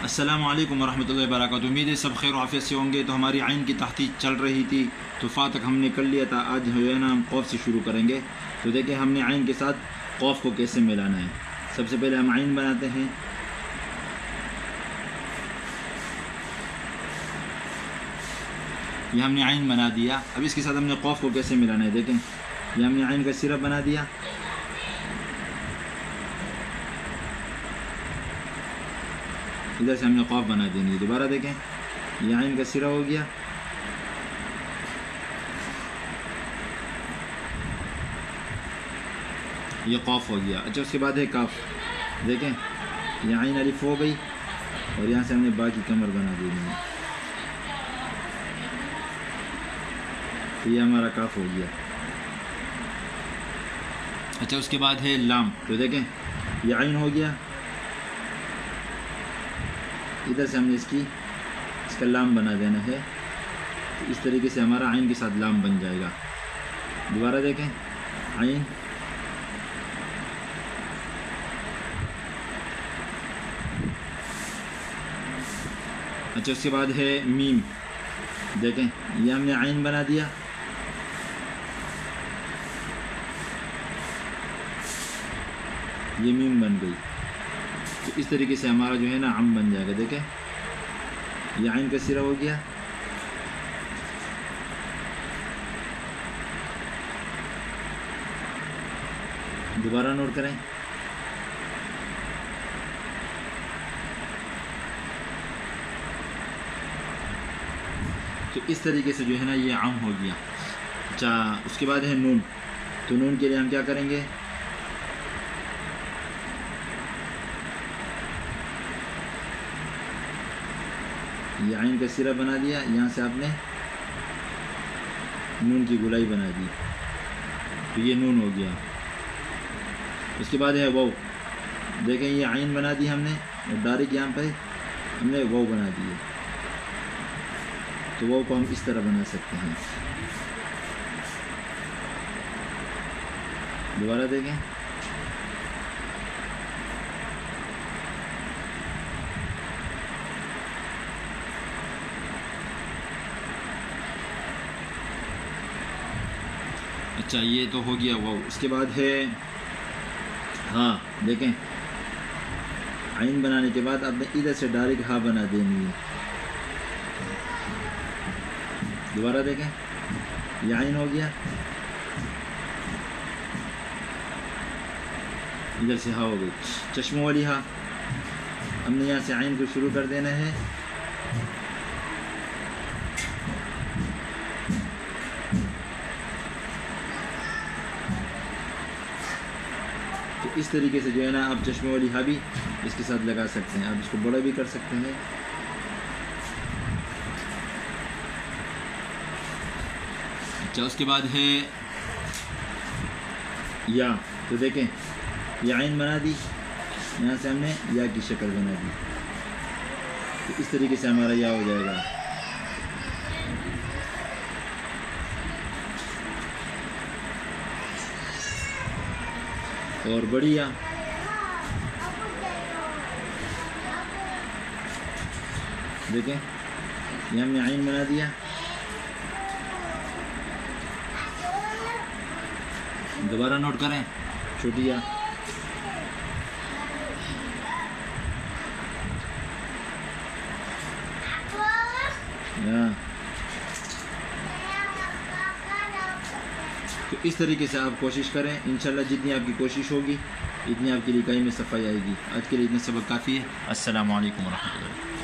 السلام علیکم ورحمۃ اللہ وبرکاتہ۔ امید ہے سب خیر و عافیت سے ہوں گے۔ تو ہماری عین کی تحقیق چل رہی تھی تو فا تک ہم نے کر لیا تھا، آج جو ہے نا ہم قوف سے شروع کریں گے۔ تو دیکھیں ہم نے عین کے ساتھ قوف کو کیسے ملانا ہے۔ سب سے پہلے ہم عین بناتے ہیں، یہ ہم نے عین بنا دیا۔ اب اس کے ساتھ ہم نے قوف کو کیسے ملانا ہے، دیکھیں یہ ہم نے عین کا سرپ بنا دیا، ادھر سے ہم نے قوف بنا دیں گے۔ دوبارہ دیکھیں یہ عین کا سرا ہو گیا، یہ قوف ہو گیا۔ اچھا اس کے بعد ہے کاف، دیکھیں یہ عین الف ہو گئی اور یہاں سے ہم نے با کی کمر بنا دی ہے، تو یہ ہمارا کاف ہو گیا۔ اچھا اس کے بعد ہے لام، تو دیکھیں یہ عین ہو گیا، ادھر سے ہم نے اس کا لام بنا دینا ہے، تو اس طریقے سے ہمارا عین کے ساتھ لام بن جائے گا۔ دوبارہ دیکھیں عین، اچھا اس کے بعد ہے میم، دیکھیں یہ ہم نے عین بنا دیا، یہ میم بن گئی، تو اس طریقے سے ہمارا جو ہے نا عم بن جائے گا۔ دیکھیں یہ عین کا سرا ہو گیا، دوبارہ نوٹ کریں، تو اس طریقے سے جو ہے نا یہ عام ہو گیا۔ اچھا اس کے بعد ہے نون، تو نون کے لیے ہم کیا کریں گے، یہ عین کا سرا بنا دیا، یہاں سے آپ نے نون کی گولائی بنا دی، تو یہ نون ہو گیا۔ اس کے بعد ہے واو، دیکھیں یہ عین بنا دی ہم نے اور ڈائریکٹ یہاں پہ ہم نے واو بنا دی ہے، تو واو کو ہم اس طرح بنا سکتے ہیں۔ دوبارہ دیکھیں اچھا یہ تو ہو گیا واو۔ اس کے بعد ہے ہاں، دیکھیں عین بنانے کے بعد آپ نے ادھر سے ڈائریکٹ ہاں بنا دینی ہے۔ دوبارہ دیکھیں یہ عین ہو گیا، ادھر سے ہاں ہو گئی، چشموں والی ہاں۔ ہم نے یہاں سے عین کو شروع کر دینا ہے، تو اس طریقے سے جو ہے نا آپ چشمے والی ہاں بھی اس کے ساتھ لگا سکتے ہیں، آپ اس کو بڑا بھی کر سکتے ہیں۔ اچھا اس کے بعد ہے یا، تو دیکھیں یہ عین بنا دی، یہاں سے ہم نے یا کی شکل بنا دی، تو اس طریقے سے ہمارا یا ہو جائے گا۔ اور بڑی یا، دیکھیں یہ ہم نے عین بنا دیا، دوبارہ نوٹ کریں چھوٹی یا، تو اس طریقے سے آپ کوشش کریں، انشاءاللہ جتنی آپ کی کوشش ہوگی اتنی آپ کی لکھائی میں صفائی آئے گی۔ آج کے لیے اتنا سبق کافی ہے۔ السلام علیکم ورحمۃ اللہ۔